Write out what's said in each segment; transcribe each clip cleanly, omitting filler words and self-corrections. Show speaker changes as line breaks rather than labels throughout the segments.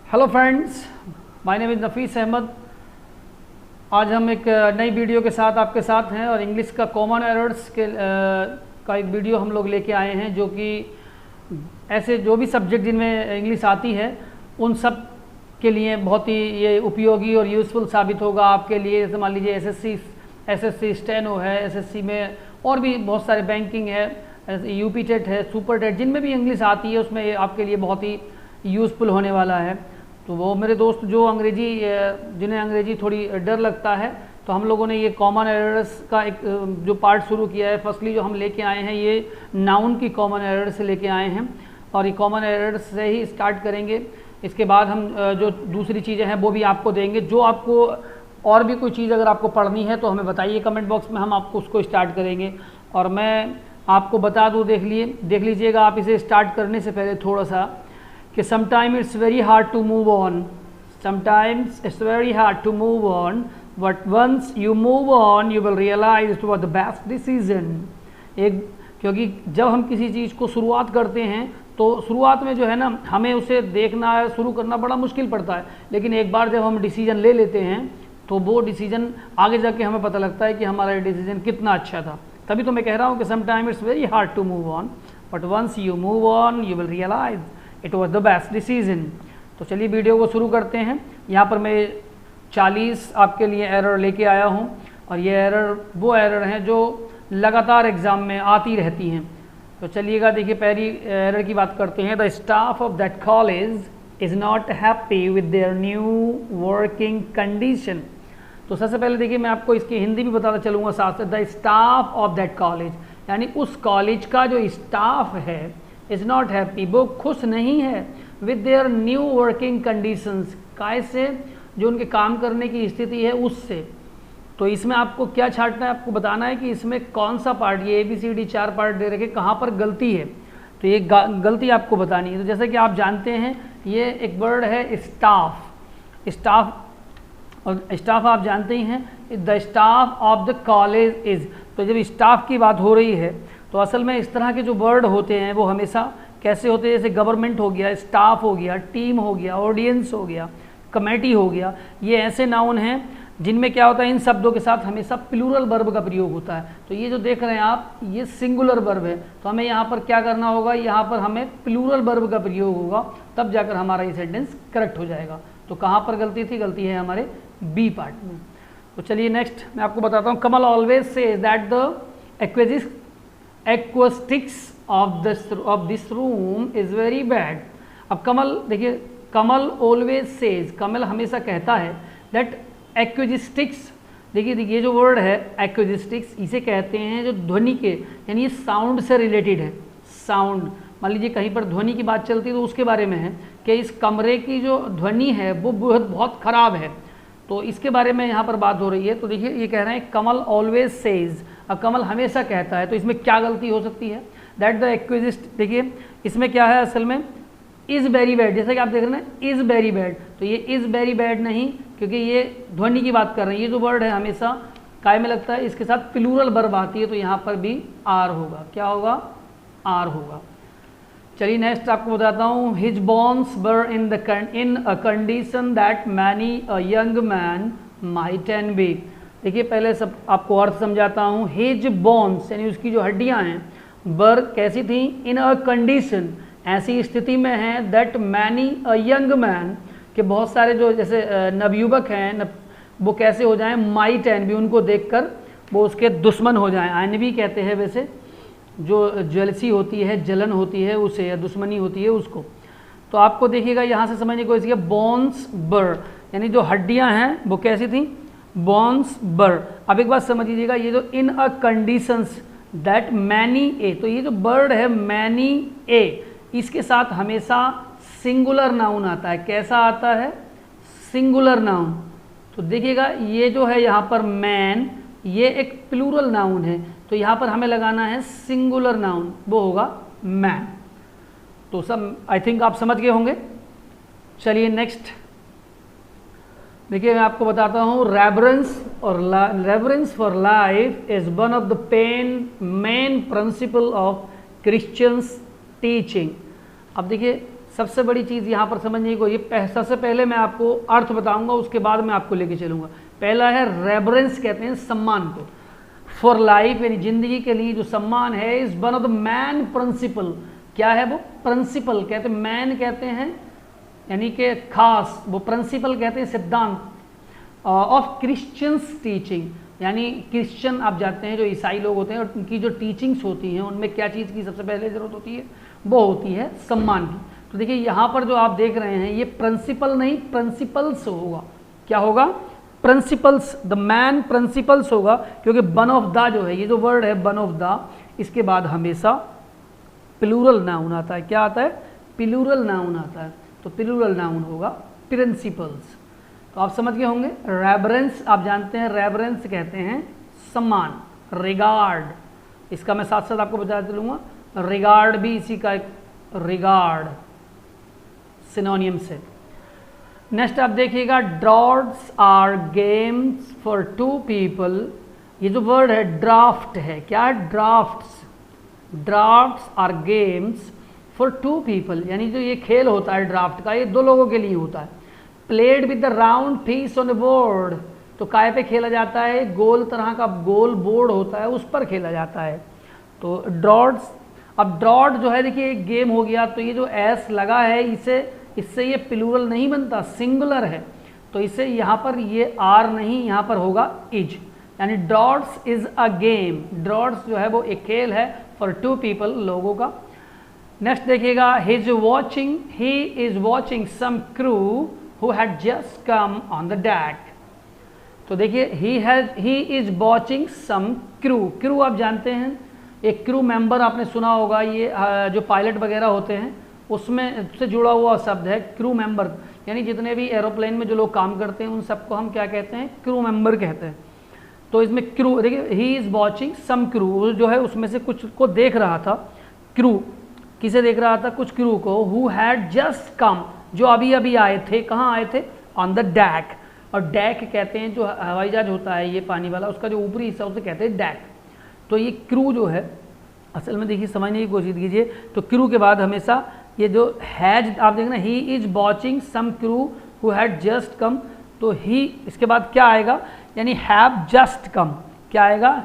Hello friends, my name is Nafees Ahmad. आज हम एक नई वीडियो के साथ आपके साथ हैं और इंग्लिश का कॉमन एरर्स के का एक वीडियो हम लोग लेके आए हैं, जो कि ऐसे जो भी सब्जेक्ट जिनमें इंग्लिश आती है उन सब के लिए बहुत ही ये उपयोगी और यूज़फुल साबित होगा आपके लिए। जैसे मान लीजिए एसएससी स्टेनो है, एसएससी में और भी बहुत सारे बैंकिंग है, यूपी टेट है, सुपर टेट, जिनमें भी इंग्लिश आती है उसमें ये आपके लिए बहुत ही यूज़फुल होने वाला है। तो वो मेरे दोस्त जो जिन्हें अंग्रेजी थोड़ी डर लगता है, तो हम लोगों ने ये कॉमन एरर्स का एक जो पार्ट शुरू किया है। फर्स्टली जो हम लेके आए हैं ये नाउन की कॉमन एरर्स से लेके आए हैं और ये कॉमन एरर्स से ही स्टार्ट करेंगे। इसके बाद हम जो दूसरी चीज़ें हैं वो भी आपको देंगे। जो आपको और भी कोई चीज़ अगर आपको पढ़नी है तो हमें बताइए कमेंट बॉक्स में, हम आपको उसको स्टार्ट करेंगे। और मैं आपको बता दूँ, देख लीजिएगा आप इसे स्टार्ट करने से पहले थोड़ा सा कि sometime it's very hard to move on, sometimes it's very hard to move on, but once you move on you will realise it was the best decision. क्योंकि जब हम किसी चीज़ को शुरुआत करते हैं तो शुरुआत में जो है ना, हमें उसे देखना शुरू करना बड़ा मुश्किल पड़ता है, लेकिन एक बार जब हम डिसीजन ले लेते हैं तो वो डिसीजन आगे जाके हमें पता लगता है कि हमारा डिसीजन कितना अच्छा था। तभी तो मैं कह रहा हूँ कि sometime it's very hard to move on, but once you move on you will realise it was the best decision. तो चलिए वीडियो को शुरू करते हैं। यहाँ पर मैं 40 आपके लिए एरर लेके आया हूँ और ये एरर वो एरर हैं जो लगातार एग्ज़ाम में आती रहती हैं। तो चलिएगा, देखिए पहली एरर की बात करते हैं। The staff of that college is not happy with their new working condition. तो सबसे पहले देखिए मैं आपको इसकी हिंदी भी बताता चलूँगा साथ से। The staff of that college यानी उस कॉलेज का जो स्टाफ है इज़ नॉट हैप्पी, वो खुश नहीं है with their new working conditions, कैसे जो उनके काम करने की स्थिति है उससे। तो इसमें आपको क्या छांटना है, आपको बताना है कि इसमें कौन सा पार्ट, ये ABCD 4 पार्ट दे रखे, कहाँ पर गलती है। तो ये गलती आपको बतानी है। तो जैसे कि आप जानते हैं ये एक वर्ड है स्टाफ, और स्टाफ आप जानते ही हैं, the staff of the college is. तो जब स्टाफ की बात हो रही है तो असल में इस तरह के जो वर्ड होते हैं वो हमेशा कैसे होते हैं, जैसे गवर्नमेंट हो गया, स्टाफ हो गया, टीम हो गया, ऑडियंस हो गया, कमेटी हो गया, ये ऐसे नाउन हैं जिनमें क्या होता है, इन शब्दों के साथ हमेशा प्लूरल वर्ब का प्रयोग होता है। तो ये जो देख रहे हैं आप, ये सिंगुलर वर्ब है, तो हमें यहाँ पर क्या करना होगा, यहाँ पर हमें प्लूरल वर्ब का प्रयोग होगा, तब जाकर हमारा ये सेंटेंस करेक्ट हो जाएगा। तो कहाँ पर गलती थी, गलती है हमारे बी पार्ट में। तो चलिए नेक्स्ट मैं आपको बताता हूँ। Kamal always says that the acoustics of this room is very bad. अब कमल देखिए, कमल ऑलवेज सेज, कमल हमेशा कहता है दैट एक्वेस्टिक्स, देखिए ये जो वर्ड है एक्वेस्टिक्स, इसे कहते हैं जो ध्वनि के, यानी ये साउंड से रिलेटेड है। साउंड, मान लीजिए कहीं पर ध्वनि की बात चलती है तो उसके बारे में है कि इस कमरे की जो ध्वनि है वो बहुत ख़राब है, तो इसके बारे में यहाँ पर बात हो रही है। तो देखिए ये कह रहे हैं कमल ऑलवेज सेज, अब कमल हमेशा कहता है, तो इसमें क्या गलती हो सकती है, दैट द एक्विजिस्ट, देखिए इसमें क्या है असल में, इज़ वेरी बैड, जैसे कि आप देख रहे हैं इज़ वेरी बैड, तो ये इज़ वेरी बैड नहीं, क्योंकि ये ध्वनि की बात कर रहे हैं। ये जो वर्ड है हमेशा काय में लगता है, इसके साथ प्लूरल वर्ब आती है, तो यहाँ पर भी आर होगा। क्या होगा, आर होगा। चलिए नेक्स्ट आपको बताता हूँ। His bones were in a condition that many a young man might and be. देखिए पहले सब आपको अर्थ समझाता हूँ। हिज बोन्स यानी उसकी जो हड्डियाँ हैं, वर कैसी थी, इन अ कंडीशन ऐसी स्थिति में हैं, that many a young man के बहुत सारे जो जैसे नवयुवक हैं वो कैसे हो जाएं, माइट एंड बी, उनको देखकर वो उसके दुश्मन हो जाएं। एनवी कहते हैं वैसे, जो जेलसी होती है, जलन होती है उसे, या दुश्मनी होती है उसको। तो आपको देखिएगा यहाँ से समझने की कोशिश कीजिए, बोन्स बर यानी जो हड्डियाँ हैं वो कैसी थी, बोन्स बर। अब एक बात समझ लीजिएगा, ये जो इन अ कंडीशंस दैट मैनी ए, तो ये जो वर्ड है मैनी ए, इसके साथ हमेशा सिंगुलर नाउन आता है। कैसा आता है, सिंगुलर नाउन। तो देखिएगा ये जो है यहाँ पर मैन, ये एक प्लूरल नाउन है, तो यहाँ पर हमें लगाना है सिंगुलर नाउन, वो होगा मैन। तो सब आई थिंक आप समझ गए होंगे। चलिए नेक्स्ट देखिए मैं आपको बताता हूँ। Reverence for life is one of the main principle of Christians teaching. अब देखिए सबसे बड़ी चीज़ यहाँ पर समझने को, ये सबसे पहले मैं आपको अर्थ बताऊंगा, उसके बाद मैं आपको लेके चलूंगा। पहला है रेवरेंस, कहते हैं सम्मान को। फॉर लाइफ यानी जिंदगी के लिए जो सम्मान है, is one of the main principle. क्या है वो? प्रिंसिपल कहते हैं, मैन कहते हैं यानी कि खास, वो प्रिंसिपल कहते हैं सिद्धांत ऑफ क्रिश्चियंस टीचिंग, यानी क्रिश्चियन आप जानते हैं जो ईसाई लोग होते हैं, और उनकी जो टीचिंग्स होती हैं उनमें क्या चीज़ की सबसे पहले ज़रूरत होती है? वो होती है सम्मान की। तो देखिए यहाँ पर जो आप देख रहे हैं ये प्रिंसिपल नहीं प्रिंसिपल्स होगा। क्या होगा? प्रिंसिपल्स, द मैन प्रिंसिपल्स होगा, क्योंकि वन ऑफ द जो है, ये जो वर्ड है वन ऑफ द, इसके बाद हमेशा प्लूरल नाउन आता है। क्या आता है? प्लूरल नाउन आता है, तो प्लूरल नाउन होगा प्रिंसिपल्स। तो आप समझ गए होंगे। रेवरेंस आप जानते हैं, रेवरेंस कहते हैं सम्मान, रिगार्ड, इसका मैं साथ साथ आपको बता चलूँगा, रिगार्ड भी इसी का एक रिगार्ड सिनोनियम से। नेक्स्ट आप देखिएगा, draughts are games for two people. ये जो वर्ड है ड्राफ्ट है, क्या है? Drafts. Drafts are games for two people, यानी जो ये खेल होता है ड्राफ्ट का, ये दो लोगों के लिए होता है। Played with the round piece on the board, तो काय पे खेला जाता है? गोल तरह का गोल बोर्ड होता है, उस पर खेला जाता है। तो ड्रॉट्स, अब ड्रॉट जो है देखिए एक गेम हो गया, तो ये जो एस लगा है इससे ये प्लूरल नहीं बनता, सिंगुलर है, तो इसे यहाँ पर ये आर नहीं, यहाँ पर होगा इज, यानी droughts is a game. Droughts जो है वो एक खेल है फॉर टू पीपल, लोगों का। नेक्स्ट देखिएगा, he is watching some crew who had just come on the deck। तो देखिए he is watching some crew। Crew आप जानते हैं, एक क्रू मेंबर आपने सुना होगा, ये जो पायलट वगैरह होते हैं उसमें से जुड़ा हुआ शब्द है क्रू मेंबर, यानी जितने भी एरोप्लेन में जो लोग काम करते हैं उन सबको हम क्या कहते हैं? क्रू मेंबर कहते हैं। तो इसमें क्रू देखिए, he is watching some crew जो है उसमें से कुछ को देख रहा था। क्रू किसे देख रहा था? कुछ क्रू को। हु हैड जस्ट कम, जो अभी अभी आए थे। कहाँ आए थे? On the deck. और डैक कहते हैं जो हवाई जहाज होता है ये पानी वाला, उसका जो ऊपरी हिस्सा उसे कहते हैं डैक। तो ये क्रू जो है असल में देखिए समझने की कोशिश कीजिए, तो क्रू के बाद हमेशा ये जो हैज आप देखना, he is watching some crew who had just come, तो ही इसके बाद क्या आएगा? यानी हैव जस्ट कम। क्या आएगा?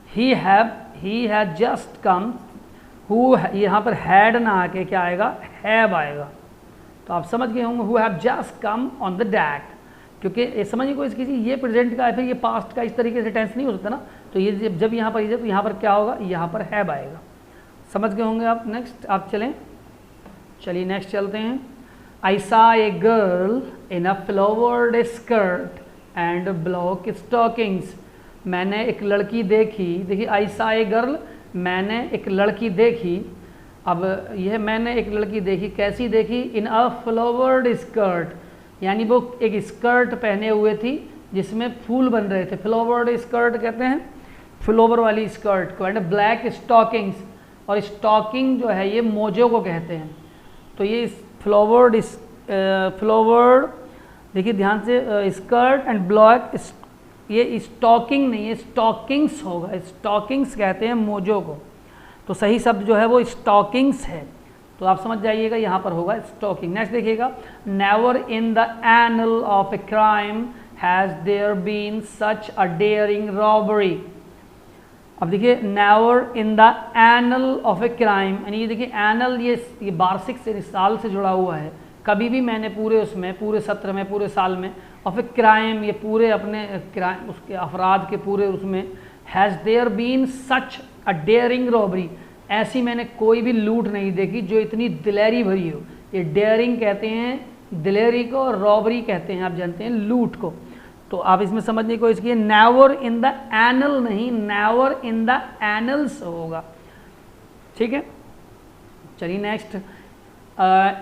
He has just come. Who यहाँ पर हैड ना आके क्या आएगा? हैव आएगा। तो आप समझ गए होंगे, who have just come on the deck, क्योंकि समझिए कोई इसकी ये प्रेजेंट का है, फिर ये पास्ट का इस तरीके से टेंस नहीं हो सकता ना, तो ये जब यहाँ पर तो यहाँ पर क्या होगा? यहाँ पर हैव आएगा। समझ गए होंगे आप। नेक्स्ट आप चलिए नेक्स्ट चलते हैं। आई सा a girl in a flowered skirt and block stockings. मैंने एक लड़की देखी, देखिए आई सा ए गर्ल, मैंने एक लड़की देखी। अब यह मैंने एक लड़की देखी, कैसी देखी? इन अ फ्लावर्ड स्कर्ट, यानी वो एक स्कर्ट पहने हुए थी जिसमें फूल बन रहे थे। फ्लावर्ड स्कर्ट कहते हैं फ्लावर वाली स्कर्ट को। एंड ब्लैक स्टॉकिंग्स, और स्टॉकिंग जो है ये मोजों को कहते हैं। तो ये फ्लावर्ड देखिए ध्यान से, स्कर्ट एंड ब्लैक, ये स्टॉकिंग नहीं है, स्टॉकिंग्स होगा। स्टॉकिंग्स कहते हैं मोजों को, तो सही शब्द जो है वो स्टॉकिंग्स है। तो आप समझ जाइएगा यहाँ पर होगा स्टॉकिंग। नेक्स्ट देखिएगा, never in the annal of a crime has there been such a daring robbery. अब देखिए, never in the annal of a crime, यानी ये देखिए एनल, ये वार्षिक से साल से जुड़ा हुआ है। कभी भी मैंने पूरे उसमें, पूरे सत्र में, पूरे साल में, ऑफ ए क्राइम, ये पूरे अपने क्राइम, उसके अपराध के पूरे उसमें, has there been such a daring robbery, ऐसी मैंने कोई भी लूट नहीं देखी जो इतनी दिलेरी भरी हो। ये डेयरिंग कहते हैं दिलेरी को, और रॉबरी कहते हैं आप जानते हैं लूट को। तो आप इसमें समझने की कोशिश कीजिए, नेवर इन द एनल नहीं, नेवर इन द एनल्स होगा। ठीक है, चलिए next,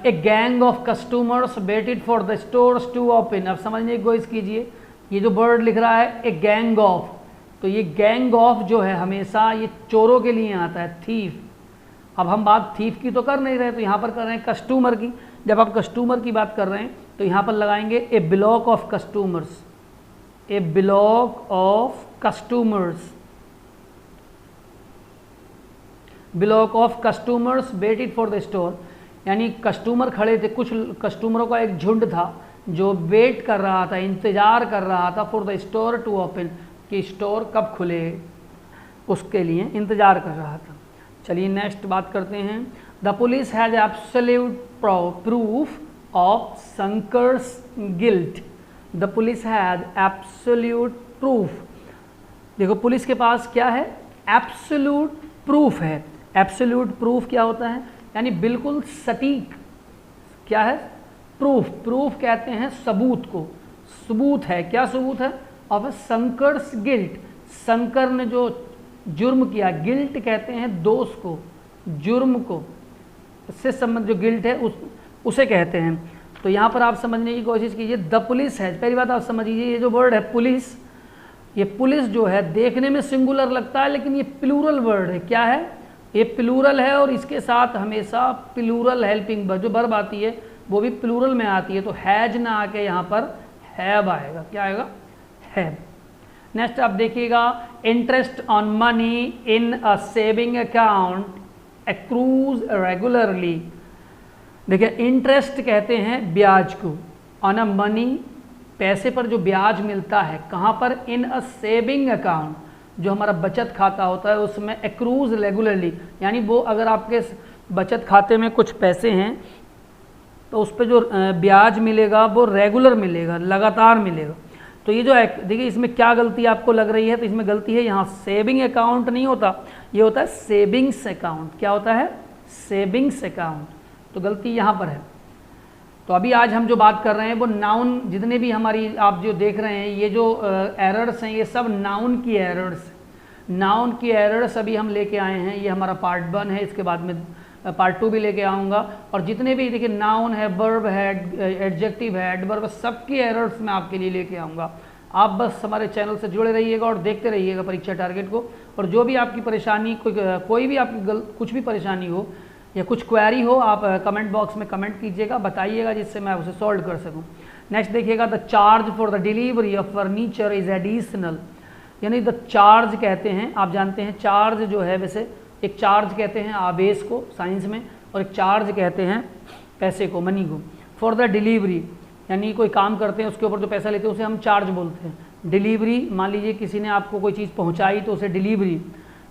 a gang of customers waited for the stores to open. अब समझने की कोशिश कीजिए, ये जो वर्ड लिख रहा है ए गैंग ऑफ, तो ये गैंग ऑफ जो है हमेशा ये चोरों के लिए आता है, थीफ। अब हम बात थीफ की तो कर नहीं रहे, तो यहाँ पर कर रहे हैं कस्टमर की। जब आप कस्टमर की बात कर रहे हैं तो यहाँ पर लगाएंगे a block of customers, a block of customers, block of customers waited for the store. यानी कस्टमर खड़े थे, कुछ कस्टमरों का एक झुंड था जो वेट कर रहा था, इंतज़ार कर रहा था for the store to open, कि स्टोर कब खुले, उसके लिए इंतज़ार कर रहा था। चलिए नेक्स्ट बात करते हैं। The police has absolute proof of Shankar's guilt. The police has absolute proof. देखो पुलिस के पास क्या है, एब्सोल्यूट प्रूफ है। एब्सोल्यूट प्रूफ क्या होता है, यानी बिल्कुल सटीक क्या है, प्रूफ। प्रूफ कहते हैं सबूत को, सबूत है, क्या सबूत है, ऑफ शंकर्स गिल्ट। शंकर ने जो जुर्म किया, गिल्ट कहते हैं दोष को, जुर्म को, इससे संबंध जो गिल्ट है उसे कहते हैं। तो यहाँ पर आप समझने की कोशिश कीजिए, द पुलिस है, पहली बात आप समझिए, ये जो वर्ड है पुलिस, ये पुलिस जो है देखने में सिंगुलर लगता है लेकिन ये प्लूरल वर्ड है। क्या है, ये प्लूरल है और इसके साथ हमेशा प्लूरल हेल्पिंग वर्ब जो वर्ब आती है वो भी प्लूरल में आती है। तो हैज ना आके यहाँ पर हैव आएगा। क्या आएगा, हैव। नेक्स्ट आप देखिएगा, interest on money in a saving account accrues regularly. देखिए इंटरेस्ट कहते हैं ब्याज को, ऑन अ मनी, पैसे पर जो ब्याज मिलता है, कहाँ पर, इन अ सेविंग अकाउंट, जो हमारा बचत खाता होता है उसमें एक्रूज रेगुलरली, यानी वो अगर आपके बचत खाते में कुछ पैसे हैं तो उस पर जो ब्याज मिलेगा वो रेगुलर मिलेगा, लगातार मिलेगा। तो ये जो देखिए इसमें क्या गलती आपको लग रही है, तो इसमें गलती है, यहाँ सेविंग अकाउंट नहीं होता, ये होता है सेविंग्स अकाउंट। क्या होता है, सेविंग्स अकाउंट। तो गलती यहाँ पर है। तो अभी आज हम जो बात कर रहे हैं वो नाउन, जितने भी हमारी आप जो देख रहे हैं ये जो एरर्स हैं ये सब नाउन की एरर्स, नाउन की एरर्स अभी हम लेके आए हैं। ये हमारा पार्ट 1 है, इसके बाद में पार्ट 2 भी लेके आऊँगा। और जितने भी देखिए नाउन है, वर्ब है, एडजेक्टिव है, एडवर्ब, सबकी एरर्स मैं आपके लिए लेके आऊँगा। आप बस हमारे चैनल से जुड़े रहिएगा और देखते रहिएगा परीक्षा टारगेट को। और जो भी आपकी परेशानी, कोई भी आपकी कुछ भी परेशानी हो या कुछ क्वेरी हो, आप कमेंट बॉक्स में कमेंट कीजिएगा, बताइएगा, जिससे मैं उसे सॉल्व कर सकूं। नेक्स्ट देखिएगा, the charge for the delivery of furniture is additional, यानी द चार्ज कहते हैं, आप जानते हैं चार्ज जो है, वैसे एक चार्ज कहते हैं आवेश को साइंस में, और एक चार्ज कहते हैं पैसे को, मनी को। फॉर द डिलीवरी यानी कोई काम करते हैं उसके ऊपर जो पैसा लेते हैं उसे हम चार्ज बोलते हैं। डिलीवरी, मान लीजिए किसी ने आपको कोई चीज़ पहुँचाई तो उसे डिलीवरी,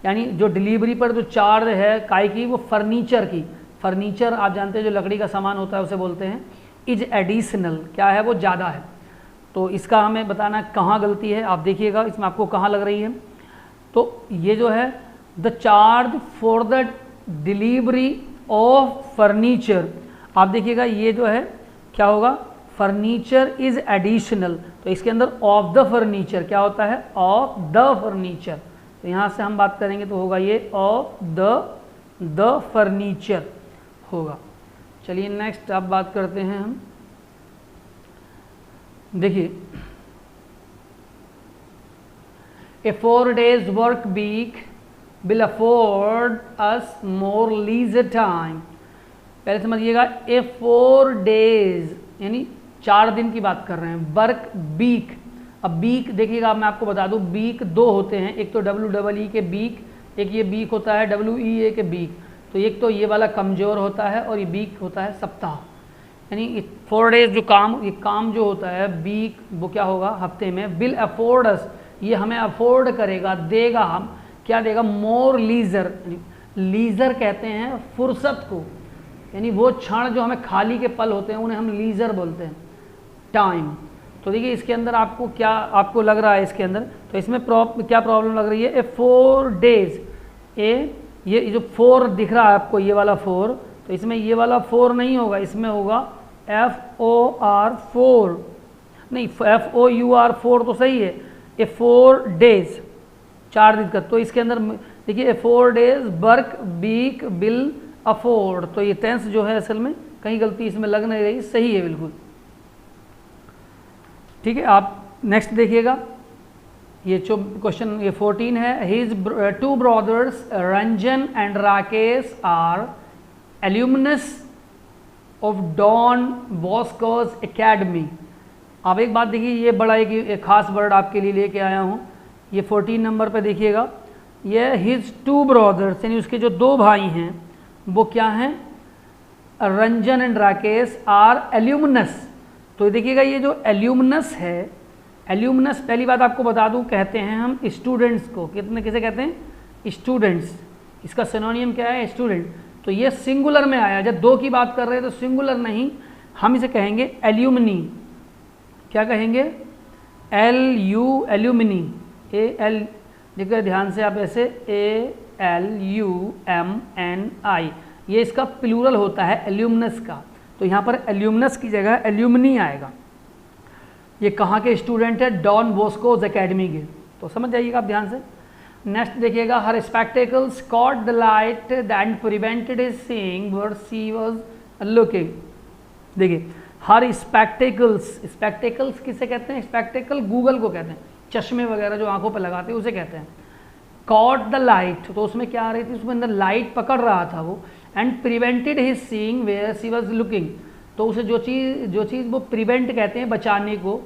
यानी जो डिलीवरी पर जो चार्ज है काय की, वो फर्नीचर की, फर्नीचर आप जानते हैं जो लकड़ी का सामान होता है उसे बोलते हैं। इज एडिशनल, क्या है, वो ज़्यादा है। तो इसका हमें बताना कहाँ गलती है, आप देखिएगा इसमें आपको कहाँ लग रही है। तो ये जो है the charge for the delivery of furniture, आप देखिएगा ये जो है क्या होगा, फर्नीचर इज एडिशनल, तो इसके अंदर ऑफ द फर्नीचर क्या होता है, ऑफ द फर्नीचर। तो यहाँ से हम बात करेंगे तो होगा ये ऑफ द फर्नीचर होगा। चलिए नेक्स्ट आप बात करते हैं हम, देखिए a 4 days work week will afford us more leisure time. पहले समझिएगा, ए 4 days यानी 4 दिन की बात कर रहे हैं, वर्क वीक। अब वीक देखिएगा, मैं आपको बता दूं वीक 2 होते हैं, एक तो WEE के वीक, एक ये वीक होता है WEA के वीक। तो एक तो ये वाला कमज़ोर होता है और ये वीक होता है सप्ताह। यानी 4 days जो काम, ये काम जो होता है वीक, वो क्या होगा, हफ्ते में। विल अफोर्ड अस, ये हमें अफोर्ड करेगा, देगा, हम क्या देगा, मोर लीजर। लीजर कहते हैं फुर्सत को, यानी वो क्षण जो हमें खाली के पल होते हैं उन्हें हम लीजर बोलते हैं, टाइम। तो देखिए इसके अंदर आपको क्या आपको लग रहा है इसके अंदर, तो इसमें क्या प्रॉब्लम लग रही है, ए 4 days, ये जो 4 दिख रहा है आपको, ये वाला 4, तो इसमें ये वाला 4 नहीं होगा, इसमें होगा FOR 4, नहीं FOUR 4 तो सही है। ए 4 days 4 दिन का, तो इसके अंदर देखिए a 4 days work week will afford, तो ये टेंस जो है असल में कहीं गलती इसमें लग नहीं रही, सही है बिल्कुल, ठीक है। आप नेक्स्ट देखिएगा, ये जो क्वेश्चन ये 14 है। His 2 brothers Ranjan and Rakesh are alumnus of Don Bosco's Academy. आप एक बात देखिए, ये बड़ा एक खास वर्ड आपके लिए लेके आया हूँ, ये 14 नंबर पे देखिएगा, ये हिज 2 brothers यानी उसके जो 2 भाई हैं वो क्या हैं, Ranjan and Rakesh are alumnus. तो देखिएगा ये जो एल्यूमनस है, एल्यूमनस पहली बात आपको बता दूं कहते हैं हम स्टूडेंट्स को। कितने किसे कहते हैं? स्टूडेंट्स। इसका सिनोनियम क्या है? स्टूडेंट। तो ये सिंगुलर में आया, जब दो की बात कर रहे हैं तो सिंगुलर नहीं, हम इसे कहेंगे एल्यूमनी। क्या कहेंगे? एल्यूमिनी। ए एल, देखिए ध्यान से आप ऐसे, ALUMNI, ये इसका प्लूरल होता है एल्यूमनस का। तो यहाँ पर एल्यूमनस की जगह एल्यूमिनी आएगा। ये कहाँ के स्टूडेंट है? डॉन बॉस्कोज एकेडमी के। तो समझ जाइएगा आप ध्यान से। नेक्स्ट देखिएगा, her spectacles caught the light that prevented his seeing what she was looking. देखिए हर स्पेक्टेकल्स, स्पेक्टेकल्स किसे कहते हैं? स्पेक्टेकल गूगल को कहते हैं, चश्मे वगैरह जो आंखों पर लगाते हैं उसे कहते हैं। कॉट द लाइट, तो उसमें क्या आ रही थी? उसमें अंदर लाइट पकड़ रहा था वो। And prevented his seeing where she was looking, तो उसे जो चीज़ वो प्रिवेंट कहते हैं बचाने को,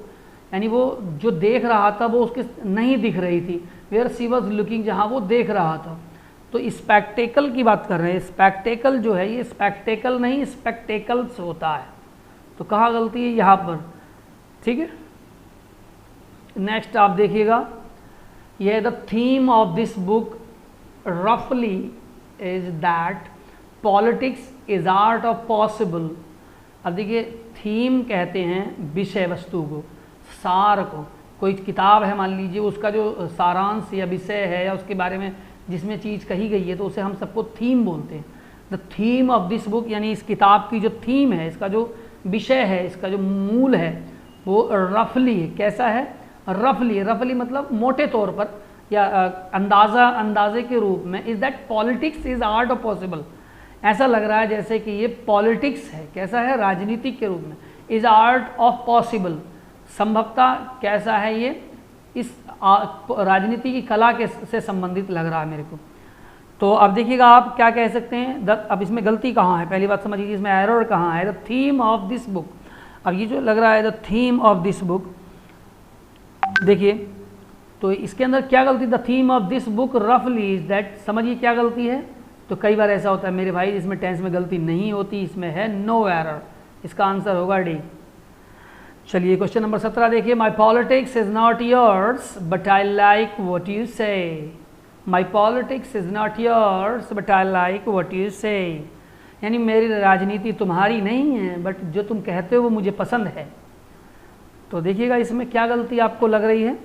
यानी वो जो देख रहा था वो उसके नहीं दिख रही थी। वेयर शी वाज लुकिंग, जहाँ वो देख रहा था। तो स्पेक्टेकल की बात कर रहे हैं। स्पेक्टेकल जो है ये स्पेक्टेकल नहीं स्पेक्टेकल्स होता है। तो कहाँ गलती है? यहाँ पर। ठीक है, नेक्स्ट आप देखिएगा, यह the theme of this book रफली is that politics is art of possible. अब देखिए थीम कहते हैं विषय वस्तु को, सार को। कोई किताब है मान लीजिए, उसका जो सारांश या विषय है या उसके बारे में जिसमें चीज़ कही गई है तो उसे हम सबको थीम बोलते हैं। The theme of this book, यानी इस किताब की जो थीम है, इसका जो विषय है, इसका जो मूल है वो रफली है। कैसा है? रफली। रफली मतलब मोटे तौर पर या अंदाजे के रूप में। Is that politics is art of possible. ऐसा लग रहा है जैसे कि ये पॉलिटिक्स है। कैसा है? राजनीतिक के रूप में। इज आर्ट ऑफ पॉसिबल, संभवतः कैसा है ये? इस राजनीति की कला के से संबंधित लग रहा है मेरे को। तो अब देखिएगा आप क्या कह सकते हैं। अब इसमें गलती कहाँ है? पहली बात समझिए, इसमें एरर कहाँ है? The theme of this book. अब ये जो लग रहा है the theme of this book, देखिए तो इसके अंदर क्या गलती? The theme of this book रफली इज दैट। समझिए क्या गलती है। तो कई बार ऐसा होता है मेरे भाई, इसमें टेंस में गलती नहीं होती, इसमें है नो एरर। इसका आंसर होगा डी। चलिए क्वेश्चन नंबर 17 देखिए, my politics is not yours but I like what you say. My politics is not yours but I like what you say, यानी मेरी राजनीति तुम्हारी नहीं है बट जो तुम कहते हो वो मुझे पसंद है। तो देखिएगा इसमें क्या गलती आपको लग रही है।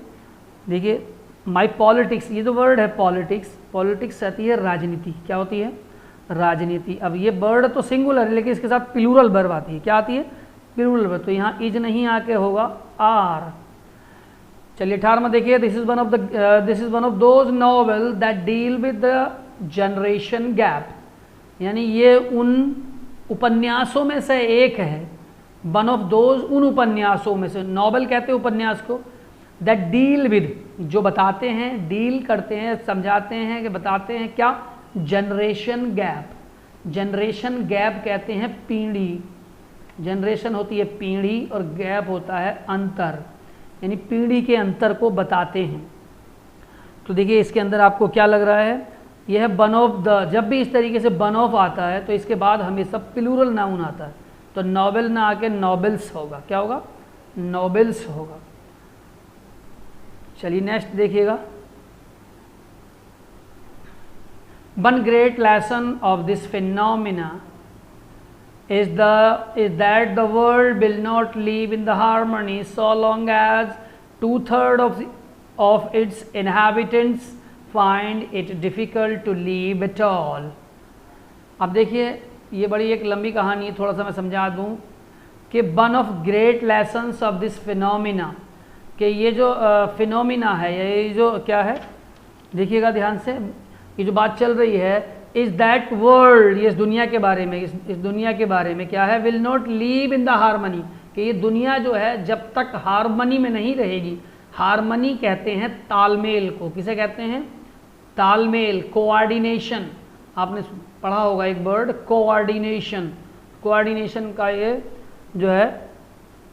देखिए माई पॉलिटिक्स, ये जो वर्ड है पॉलिटिक्स, पॉलिटिक्स आती है राजनीति। क्या होती है? राजनीति। अब ये वर्ड तो सिंगुलर है लेकिन इसके साथ प्लूरल वर्ब आती है। क्या आती है? Plural verb. तो यहाँ इज नहीं आके होगा आर। चलिए 18 देखिए, this is one of those novel that deal with the generation gap, यानी ये उन उपन्यासों में से एक है। वन ऑफ दोज, उन उपन्यासों में से, नॉवेल कहते हैं उपन्यास को, दैट डील विद, जो बताते हैं, डील करते हैं, समझाते हैं कि बताते हैं क्या? Generation gap. जनरेशन गैप कहते हैं पीढ़ी। जनरेशन होती है पीढ़ी और गैप होता है अंतर, यानी पीढ़ी के अंतर को बताते हैं। तो देखिए इसके अंदर आपको क्या लग रहा है? यह है वन ऑफ द। जब भी इस तरीके से वन ऑफ आता है तो इसके बाद हमेशा प्लूरल नाउन आता है। तो नॉवेल ना आके नॉवेल्स होगा। क्या होगा? नॉवेल्स होगा। चलिए नेक्स्ट देखिएगा, one great lesson of this phenomena is that the world will not live in the harmony so long as 2/3 of its inhabitants find it difficult to live at all। अब देखिए ये बड़ी एक लंबी कहानी है, थोड़ा सा मैं समझा दूं कि one of great lessons of this phenomena, कि ये जो फिनोमिना है, ये जो क्या है देखिएगा ध्यान से, ये जो बात चल रही है, इज दैट वर्ल्ड, ये इस दुनिया के बारे में, इस दुनिया के बारे में क्या है? Will not leave in the harmony, कि ये दुनिया जो है जब तक हारमनी में नहीं रहेगी। हारमनी कहते हैं तालमेल को। किसे कहते हैं? तालमेल, कोऑर्डिनेशन। आपने पढ़ा होगा एक वर्ड कोऑर्डिनेशन। कोऑर्डिनेशन का ये जो है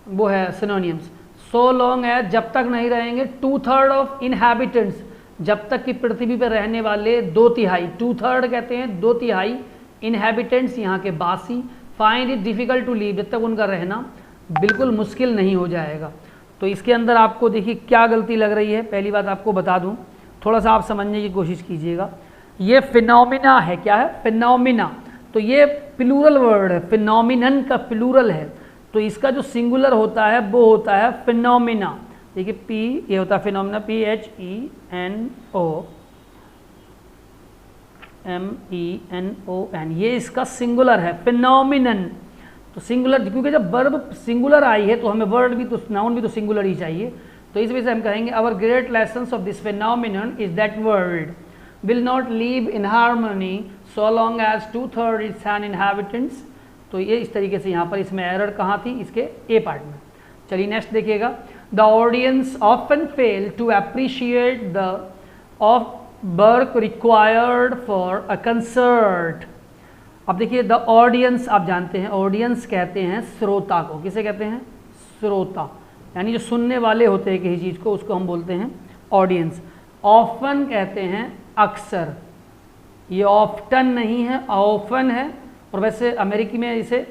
वो है सिनोनिम्स। सो लॉन्ग है, जब तक नहीं रहेंगे, 2/3 ऑफ इनहैबिटेंट्स, जब तक कि पृथ्वी पर रहने वाले 2/3, 2/3 कहते हैं 2/3 इनहैबिटेंट्स, यहाँ के बासी, find it difficult to leave, जब तक उनका रहना बिल्कुल मुश्किल नहीं हो जाएगा। तो इसके अंदर आपको देखिए क्या गलती लग रही है। पहली बात आपको बता दूं, थोड़ा सा आप समझने की कोशिश कीजिएगा। ये फिनोमिना है, क्या है? फिनोमिना। तो ये प्लूरल वर्ड है, फिनोमिनन का प्लूरल है, तो इसका जो सिंगुलर होता है वो होता है फिनोमिना। देखिए पी, ये होता है फिनोमिना, PHENOMENON, ये इसका सिंगुलर है फिनोमिनन। तो सिंगुलर, क्योंकि जब वर्ब सिंगुलर आई है तो हमें वर्ड भी तो, नाउन भी तो सिंगुलर ही चाहिए। तो इस वजह से हम कहेंगे our great lessons of this phenomenon is that world will not live in harmony so long as 2/3 it's an inhabitants. तो ये इस तरीके से यहाँ पर इसमें एरर कहाँ थी? इसके ए पार्ट में। चलिए नेक्स्ट देखिएगा। The audience often fail to appreciate the of work required for a concert. अब देखिए द ऑडियंस, आप जानते हैं ऑडियंस कहते हैं श्रोता को। किसे कहते हैं? श्रोता, यानी जो सुनने वाले होते हैं किसी चीज़ को, उसको हम बोलते हैं ऑडियंस। ऑफन कहते हैं अक्सर, ये ऑफ्टन नहीं है, ऑफन है। और वैसे अमेरिकी में इसे,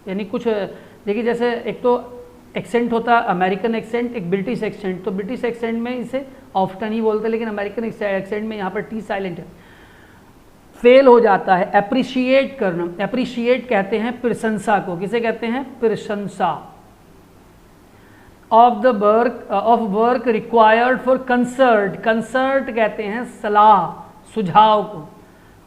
यानी कुछ देखिए जैसे एक तो एक्सेंट होता है अमेरिकन एक्सेंट, एक ब्रिटिश एक्सेंट। तो ब्रिटिश एक्सेंट में इसे ऑफ्टन ही बोलते हैं, लेकिन अमेरिकन एक्सेंट में यहाँ पर टी साइलेंट है। फेल हो जाता है, अप्रिशिएट करना, अप्रिशिएट कहते हैं प्रशंसा को। किसे कहते हैं? प्रशंसा। Of the work, of work required for concert, concert कहते हैं सलाह, सुझाव को।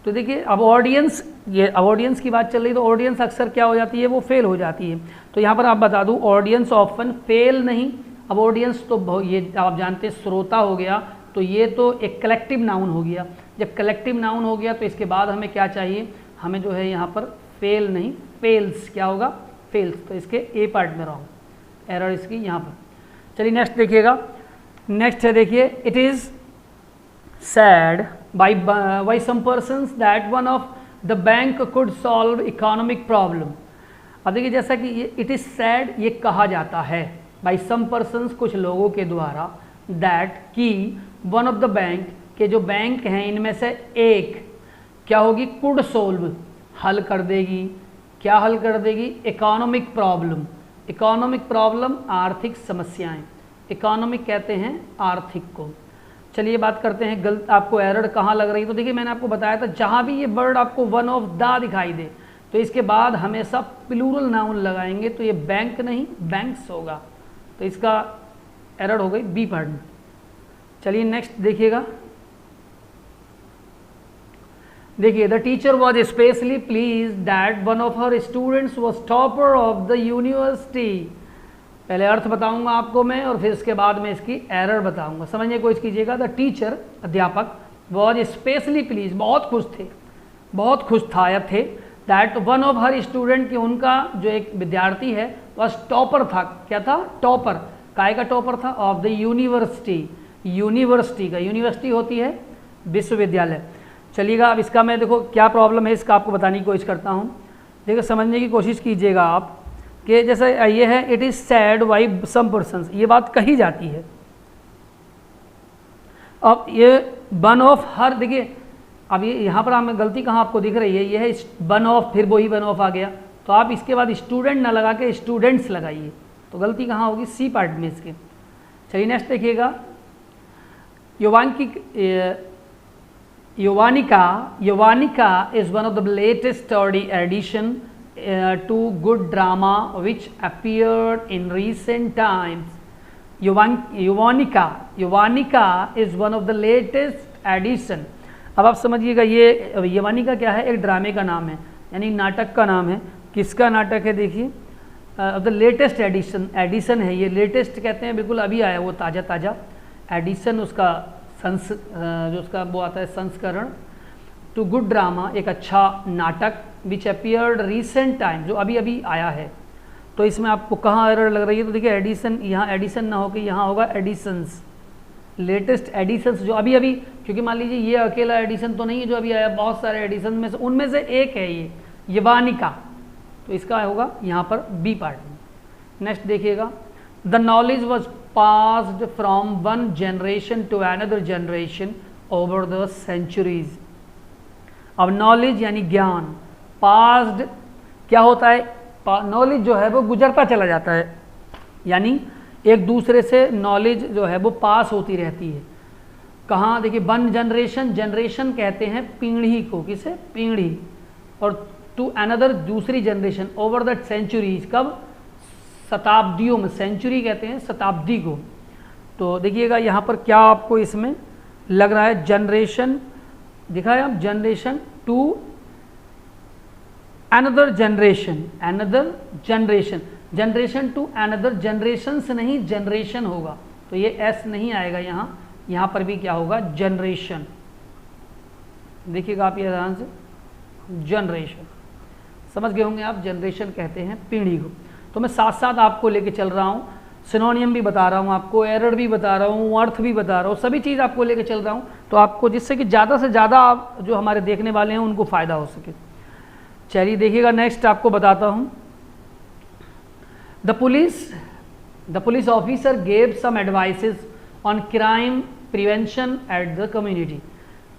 तो देखिए अब ऑडियंस, ये अब ऑडियंस की बात चल रही है, तो ऑडियंस अक्सर क्या हो जाती है? वो फेल हो जाती है। तो यहाँ पर आप बता दूँ, ऑडियंस ऑफन, फेल नहीं। अब ऑडियंस तो ये आप जानते हैं श्रोता हो गया, तो ये तो एक कलेक्टिव नाउन हो गया। जब कलेक्टिव नाउन हो गया तो इसके बाद हमें क्या चाहिए? हमें जो है यहाँ पर फेल नहीं, फेल्स। क्या होगा? फेल्स। तो इसके ए पार्ट में रॉन्ग, एरर इसकी यहाँ पर। चलिए नेक्स्ट देखिएगा। नेक्स्ट है, देखिए it is sad by some persons that one of the bank could solve economic problem। अब देखिए जैसा कि ये इट इज़ सैड, ये कहा जाता है by some persons, कुछ लोगों के द्वारा, that कि वन ऑफ द बैंक, के जो बैंक हैं इनमें से एक क्या होगी? कुड सोल्व, हल कर देगी। क्या हल कर देगी? Economic problem. इकोनॉमिक प्रॉब्लम, आर्थिक समस्याएं। इकोनॉमिक कहते हैं आर्थिक को। चलिए बात करते हैं गलत, आपको एरर कहाँ लग रही है। तो देखिए मैंने आपको बताया था, जहाँ भी ये वर्ड आपको वन ऑफ द दिखाई दे तो इसके बाद हमेशा प्लूरल नाउन लगाएंगे। तो ये बैंक नहीं, बैंक्स होगा। तो इसका एरर हो गई बी पार्ट में। चलिए नेक्स्ट देखिएगा। देखिए the teacher was specially please that one of her students was topper of the university. पहले अर्थ बताऊंगा आपको मैं, और फिर उसके बाद में इसकी एरर बताऊंगा। समझने की कोशिश कीजिएगा। द टीचर, अध्यापक, वॉज स्पेशली प्लीज, बहुत खुश थे, बहुत खुश थे, that one of her student, कि उनका जो एक विद्यार्थी है वह टॉपर था। क्या था? टॉपर। काय का टॉपर था? ऑफ द यूनिवर्सिटी, यूनिवर्सिटी का। यूनिवर्सिटी होती है विश्वविद्यालय। चलिएगा अब इसका मैं, देखो क्या प्रॉब्लम है इसका आपको बताने की कोशिश करता हूँ। देखो समझने की कोशिश कीजिएगा आप, कि जैसे ये है it is said by some persons, ये बात कही जाती है। अब ये वन ऑफ हर, देखिए अब ये यहाँ पर हमें गलती कहाँ आपको दिख रही है? ये है वन ऑफ, फिर वही वन ऑफ आ गया। तो आप इसके बाद स्टूडेंट ना लगा के स्टूडेंट्स लगाइए। तो गलती कहाँ होगी? सी पार्ट में इसके। चलिए नेक्स्ट देखिएगा। Yavanika is one of the latest study edition to good drama which appeared in recent times। Yavanika is one of the latest addition। अब आप समझिएगा, ये योवानिका क्या है? एक ड्रामे का नाम है, यानी नाटक का नाम है। किसका नाटक है? देखिए द लेटेस्ट एडिशन, एडिशन है ये, लेटेस्ट कहते हैं बिल्कुल अभी आया वो, ताज़ा ताज़ा। एडिशन उसका जो उसका वो आता है संस्करण। टू गुड ड्रामा, एक अच्छा नाटक, विच अपियर्ड रिसेंट टाइम, जो अभी अभी आया है। तो इसमें आपको कहाँ एरर लग रही है? तो देखिए एडिशन, यहाँ एडिशन ना होकर यहाँ होगा एडिशंस, लेटेस्ट एडिशंस जो अभी अभी, क्योंकि मान लीजिए ये अकेला एडिशन तो नहीं है जो अभी आया, बहुत सारे एडिशन में से उनमें से एक है ये यवानिका। तो इसका होगा यहाँ पर बी पार्ट में। नेक्स्ट देखिएगा। The knowledge was passed from one generation to another generation over the centuries. अब नॉलेज यानी ज्ञान, पास्ड क्या होता है, नॉलेज जो है वो गुजरता चला जाता है, यानी एक दूसरे से नॉलेज जो है वो पास होती रहती है। कहाँ देखिए, वन जनरेशन, जनरेशन कहते हैं पीढ़ी को, किसे, पीढ़ी, और टू अनदर दूसरी जनरेशन, ओवर द सेंचुरीज, कब, शताब्दियों में, सेंचुरी कहते हैं शताब्दी को। तो देखिएगा यहाँ पर क्या आपको इसमें लग रहा है, जनरेशन दिखा है आप, generation to another generation, another generation, generation to another generation से नहीं जनरेशन होगा, तो ये एस नहीं आएगा यहाँ, यहाँ पर भी क्या होगा, जनरेशन। देखिएगा आप ये ध्यान से, जनरेशन, समझ गए होंगे आप, जनरेशन कहते हैं पीढ़ी को। तो मैं साथ साथ आपको लेके चल रहा हूँ, सिनोनियम भी बता रहा हूँ आपको, एरर भी बता रहा हूँ, अर्थ भी बता रहा हूँ, सभी चीज़ आपको लेके चल रहा हूँ, तो आपको जिससे कि ज़्यादा से ज़्यादा आप जो हमारे देखने वाले हैं उनको फ़ायदा हो सके। चलिए देखिएगा, नेक्स्ट आपको बताता हूँ, the police officer gave some advices on crime prevention at the community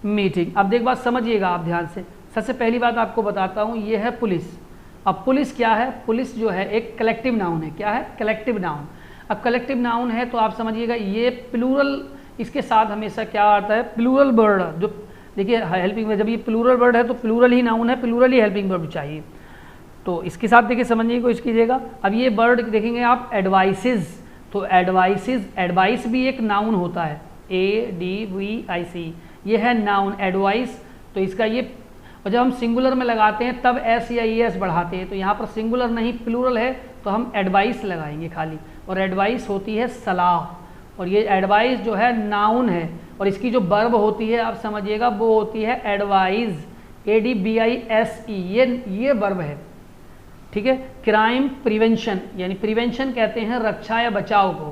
meeting. अब देख बात समझिएगा आप ध्यान से, सबसे पहली बात आपको बताता हूँ, ये है पुलिस। अब पुलिस क्या है, पुलिस जो है एक कलेक्टिव नाउन है, क्या है, कलेक्टिव नाउन। अब कलेक्टिव नाउन है तो आप समझिएगा ये प्लूरल, इसके साथ हमेशा क्या आता है, प्लूरल वर्ड, जो देखिए हेल्पिंग वर्ड, जब ये प्लूरल वर्ड है तो प्लूरल ही नाउन है, प्लूरल ही हेल्पिंग वर्ड चाहिए, तो इसके साथ देखिए समझने की कोशिश कीजिएगा। अब ये वर्ड देखेंगे आप, एडवाइसेस, तो एडवाइसेस, एडवाइस भी एक नाउन होता है, ADVIC, ये है नाउन एडवाइस, तो इसका ये, और जब हम सिंगुलर में लगाते हैं तब एस या ES बढ़ाते हैं, तो यहाँ पर सिंगुलर नहीं प्लूरल है तो हम एडवाइस लगाएंगे खाली, और एडवाइस होती है सलाह, और ये एडवाइस जो है नाउन है, और इसकी जो वर्ब होती है आप समझिएगा वो होती है एडवाइज, ADVISE, ये वर्ब है, ठीक है। क्राइम प्रिवेंशन, यानी प्रिवेंशन कहते हैं रक्षा या बचाव को,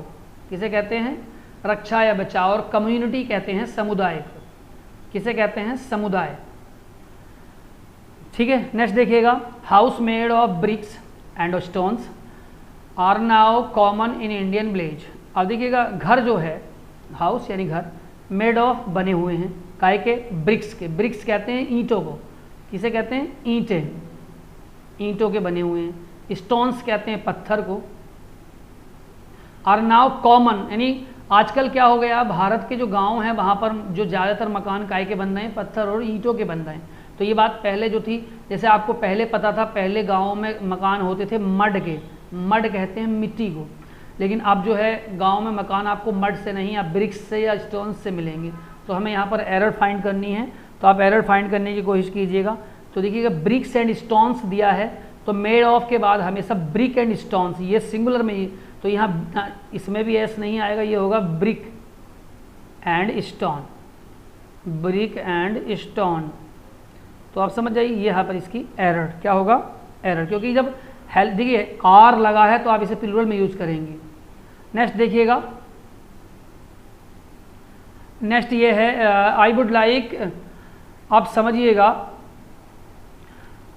किसे कहते हैं, रक्षा या बचाव, और कम्युनिटी कहते हैं समुदाय को, किसे कहते हैं, समुदाय, ठीक है। नेक्स्ट देखिएगा, house made of bricks and stones are now common in Indian village. अब देखिएगा, घर जो है, हाउस यानी घर, मेड ऑफ बने हुए हैं, काय के, ब्रिक्स के, ब्रिक्स कहते हैं ईंटों को, किसे कहते हैं, ईंटें, ईंटों के बने हुए हैं, स्टोन्स कहते हैं पत्थर को, आर नाउ कॉमन, यानी आजकल क्या हो गया, भारत के जो गांव हैं वहाँ पर जो ज़्यादातर मकान काय के बन रहे हैं, पत्थर और ईंटों के बन रहे हैं। तो ये बात पहले जो थी, जैसे आपको पहले पता था, पहले गाँव में मकान होते थे मड के, मड कहते हैं मिट्टी को, लेकिन अब जो है गांव में मकान आपको मड से नहीं, आप ब्रिक्स से या स्टोन से मिलेंगे। तो हमें यहाँ पर एरर फाइंड करनी है, तो आप एरर फाइंड करने की कोशिश कीजिएगा। तो देखिएगा, ब्रिक्स एंड स्टोन्स दिया है, तो मेड ऑफ के बाद हमेशा ब्रिक एंड स्टोन्स, ये सिंगुलर में ही, तो यहाँ इसमें भी एस नहीं आएगा, ये होगा brick and stone, brick and stone. तो आप समझ जाइए यहाँ पर इसकी एरर क्या होगा, एरर, क्योंकि जब हेल्प देखिए आर लगा है तो आप इसे प्लूरल में यूज करेंगे। नेक्स्ट देखिएगा, नेक्स्ट ये है, आई वुड लाइक, आप समझिएगा,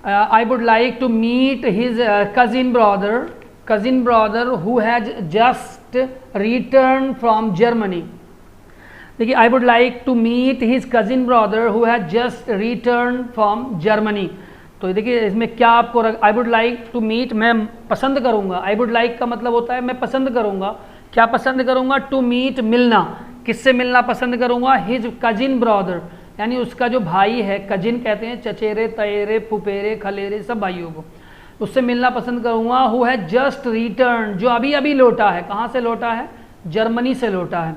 I would like to meet his cousin brother who has just return from Germany. देखिए, I would like to meet his cousin brother who has just return from Germany. तो देखिए इसमें क्या आपको, I would like to meet, मैं पसंद करूंगा, आई would like का मतलब होता है मैं पसंद करूंगा, क्या पसंद करूंगा, टू मीट मिलना, किससे मिलना पसंद करूंगा, हिज कजिन ब्रदर, यानी उसका जो भाई है, कजिन कहते हैं चचेरे, तयेरे, फुपेरे, खलेरे, सब भाइयों को, उससे मिलना पसंद करूंगा। हु हैज जस्ट रिटर्न, जो अभी अभी लौटा है, कहाँ से लौटा है, जर्मनी से लौटा है।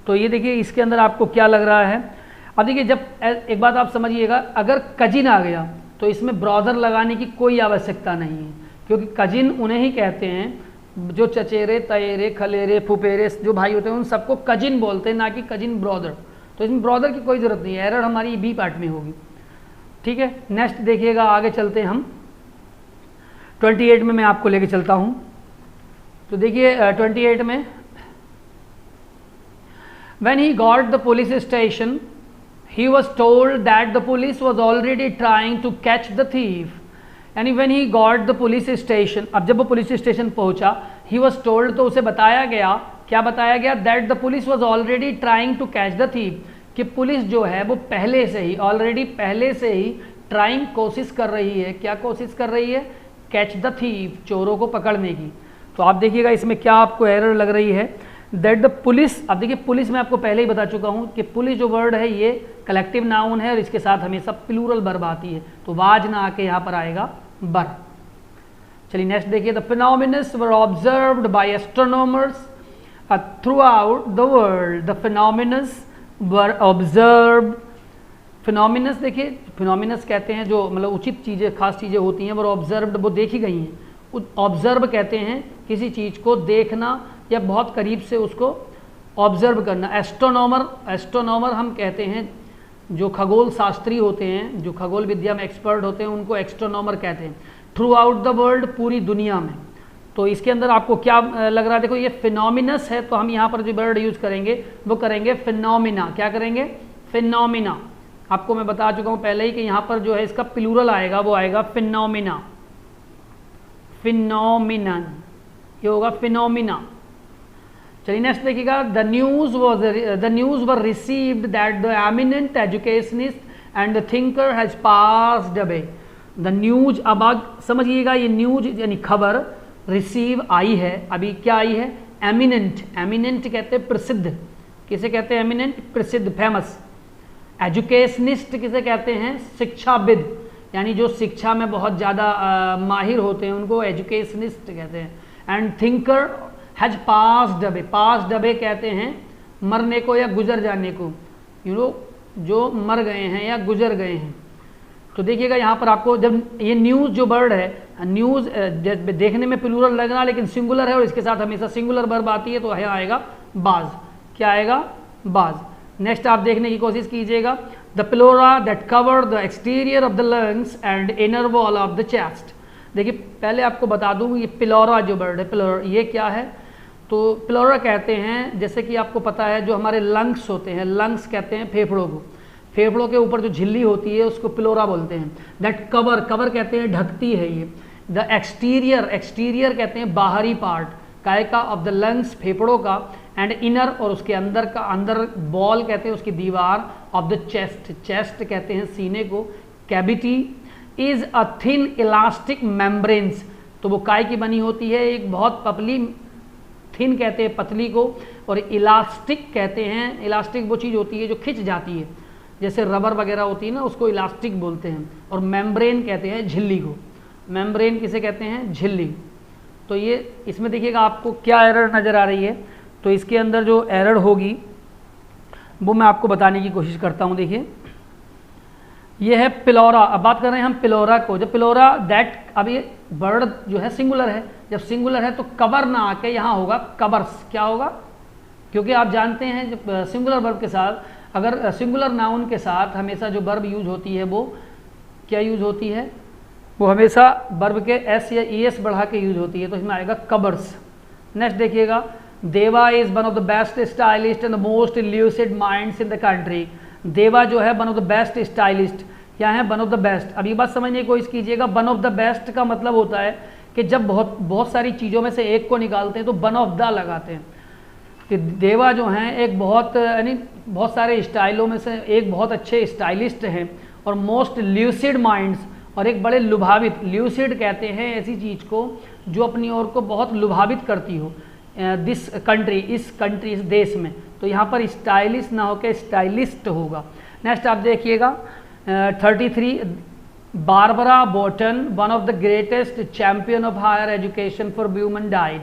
तो ये देखिए इसके अंदर आपको क्या लग रहा है। अब देखिए, जब एक बात आप समझिएगा, अगर कजिन आ गया तो इसमें ब्रदर लगाने की कोई आवश्यकता नहीं है, क्योंकि कजिन उन्हें ही कहते हैं जो चचेरे, तयेरे, खलेरे, फुपेरे जो भाई होते हैं उन सबको कजिन बोलते हैं, ना कि कजिन ब्रदर। तो इसमें ब्रदर की कोई ज़रूरत नहीं है, एरर हमारी बी पार्ट में होगी, ठीक है। नेक्स्ट देखिएगा, आगे चलते हैं हम 28 में मैं आपको लेके चलता हूँ। तो देखिए 28 में, when he got the police station he was told that the police was already trying to catch the thief, यानी when he got the police station, अब जब वो पुलिस स्टेशन पहुंचा, he was told, तो उसे बताया गया, क्या बताया गया, that the police was already trying to catch the thief, कि पुलिस जो है वो पहले से ही, ऑलरेडी पहले से ही ट्राइंग कोशिश कर रही है, क्या कोशिश कर रही है, कैच द थीफ, चोरों को पकड़ने की। तो आप देखिएगा इसमें क्या आपको एरर लग रही है, दैट द पुलिस। अब देखिए पुलिस मैं आपको पहले ही बता चुका हूँ कि पुलिस जो वर्ड है ये कलेक्टिव नाउन है और इसके साथ हमेशा प्लूरल वर्ब आती है, तो वाज ना आके यहाँ पर आएगा बर। चलिए नेक्स्ट देखिए, the phenomenons were observed by astronomers throughout the world. The phenomenons were observed, phenomenons देखिए, फिनोमिनस कहते हैं जो मतलब उचित चीज़ें, खास चीज़ें होती हैं, वो ऑब्जर्व्ड वो देखी गई हैं। ऑब्जर्व कहते हैं किसी चीज़ को देखना या बहुत करीब से उसको ऑब्जर्व करना। एस्ट्रोनॉमर, एस्ट्रोनॉमर हम कहते हैं जो खगोल शास्त्री होते हैं, जो खगोल विद्या में एक्सपर्ट होते हैं, उनको एस्ट्रोनॉमर कहते हैं। थ्रू आउट द वर्ल्ड, पूरी दुनिया में। तो इसके अंदर आपको क्या लग रहा है, देखो ये फिनोमिनस है, तो हम यहाँ पर जो वर्ड यूज़ करेंगे वो करेंगे फिनोमिना। क्या करेंगे, फिनोमिना। आपको मैं बता चुका हूँ पहले ही कि यहाँ पर जो है इसका प्लूरल आएगा, वो आएगा फिनोमिना, फिनोमिनन, ये होगा फिनोमिना। चलिए नेक्स्ट देखिएगा, the news were received that the eminent educationist and the thinker has passed away. The news, अब आप समझिएगा ये न्यूज यानी खबर, रिसीव आई है, अभी क्या आई है, एमिनेंट। एमिनेंट कहते हैं प्रसिद्ध, किसे कहते हैं एमिनेंट, प्रसिद्ध, फेमस। एजुकेशनिस्ट किसे कहते हैं, शिक्षाविद, यानी जो शिक्षा में बहुत ज़्यादा माहिर होते हैं उनको एजुकेशनिस्ट कहते हैं। And thinker has passed away, passed away कहते हैं मरने को या गुजर जाने को, जो मर गए हैं या गुजर गए हैं। तो देखिएगा यहाँ पर आपको जब ये न्यूज़ जो वर्ड है, न्यूज़ देखने में प्लूरल लग रहा लेकिन सिंगुलर है और इसके साथ हमेशा सिंगुलर वर्ब आती है, तो यहाँ आएगा बाज। क्या आएगा, बाज। नेक्स्ट आप देखने की कोशिश कीजिएगा, the pleura that cover the exterior of the lungs and inner wall of the chest. देखिए पहले आपको बता दूँ ये प्लोरा जो वर्ड है, प्लोरा ये क्या है, तो प्लोरा कहते हैं, जैसे कि आपको पता है जो हमारे लंग्स होते हैं, लंग्स कहते हैं फेफड़ों को, फेफड़ों के ऊपर जो झिल्ली होती है उसको प्लोरा बोलते हैं। दैट कवर, कवर कहते हैं ढकती है ये। द एक्सटीरियर, एक्सटीरियर कहते हैं बाहरी पार्ट, काय का, ऑफ द लंग्स, फेफड़ों का, एंड इनर और उसके अंदर का, अंदर बॉल कहते हैं उसकी दीवार, ऑफ द चेस्ट, चेस्ट कहते हैं सीने को। Cavity is a thin elastic membranes, तो वो काय की बनी होती है, एक बहुत पतली, थिन कहते हैं पतली को, और इलास्टिक कहते हैं, इलास्टिक वो चीज़ होती है जो खिंच जाती है, जैसे रबर वगैरह होती है ना, उसको इलास्टिक बोलते हैं। और मेम्ब्रेन कहते हैं झिल्ली को, मेम्ब्रेन किसे कहते हैं, झिल्ली। तो ये इसमें देखिएगा आपको क्या एरर नज़र आ रही है, तो इसके अंदर जो एरर होगी वो मैं आपको बताने की कोशिश करता हूँ। देखिए ये है प्लोरा, अब बात कर रहे हैं हम प्लोरा को। जब प्लोरा दैट, अब ये वर्ड जो है सिंगुलर है, जब सिंगुलर है तो कवर ना आके यहाँ होगा कवर्स। क्या होगा, क्योंकि आप जानते हैं जब सिंगुलर वर्ब के साथ, अगर सिंगुलर नाउन के साथ हमेशा जो वर्ब यूज होती है वो क्या यूज होती है, वो हमेशा वर्ब के एस या ई एस बढ़ा के यूज होती है, तो इसमें आएगा कवर्स। नेक्स्ट देखिएगा, देवा is one of the best stylist and the most lucid minds in the country. देवा जो है one of the best stylist, क्या है, वन ऑफ द बेस्ट। अब ये बात समझने की कोशिश कीजिएगा, वन ऑफ द बेस्ट का मतलब होता है कि जब बहुत सारी चीज़ों में से एक को निकालते हैं तो वन ऑफ द लगाते हैं। कि देवा जो हैं एक बहुत, यानी बहुत सारे स्टाइलों में से एक बहुत अच्छे स्टाइलिस्ट हैं, और मोस्ट ल्यूसिड माइंड्स, और एक बड़े लुभावित, ल्यूसिड कहते हैं ऐसी चीज़ को जो अपनी ओर को बहुत लुभावित करती हो, दिस कंट्री, इस कंट्री, इस देश में। तो यहाँ पर स्टाइलिश ना होकर स्टाइलिस्ट होगा। नेक्स्ट आप देखिएगा 33, Barbara Boton one of the greatest champion of higher education for women died.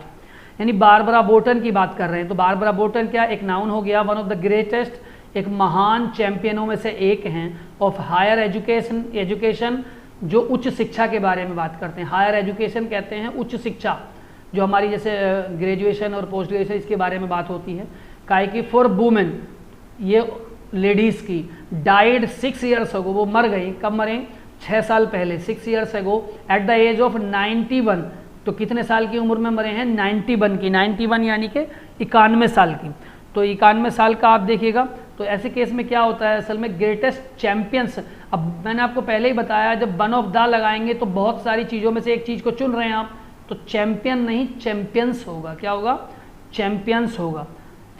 यानी बारबरा बोटन की बात कर रहे हैं, तो बारबरा बोटन क्या, एक नाउन हो गया, वन ऑफ द ग्रेटेस्ट, एक महान चैंपियनों में से एक हैं, ऑफ हायर एजुकेशन, एजुकेशन जो उच्च शिक्षा के बारे में बात करते हैं। हायर एजुकेशन कहते हैं उच्च शिक्षा, जो हमारी जैसे ग्रेजुएशन और पोस्ट ग्रेजुएशन, इसके बारे में बात होती है। काय की, फॉर वुमेन, ये लेडीज़ की। डाइड 6 ईयर्स अगो, वो मर गई, कब मरे, 6 साल पहले, 6 years ago, at the age of 91। तो कितने साल की उम्र में मरे हैं, 91 की, 91 यानी कि 91 साल की। तो 91 साल का आप देखिएगा। तो ऐसे केस में क्या होता है, असल में ग्रेटेस्ट चैंपियंस, अब मैंने आपको पहले ही बताया जब वन ऑफ द लगाएंगे तो बहुत सारी चीज़ों में से एक चीज़ को चुन रहे हैं आप, तो चैंपियन नहीं चैंपियंस होगा। क्या होगा, चैंपियंस होगा।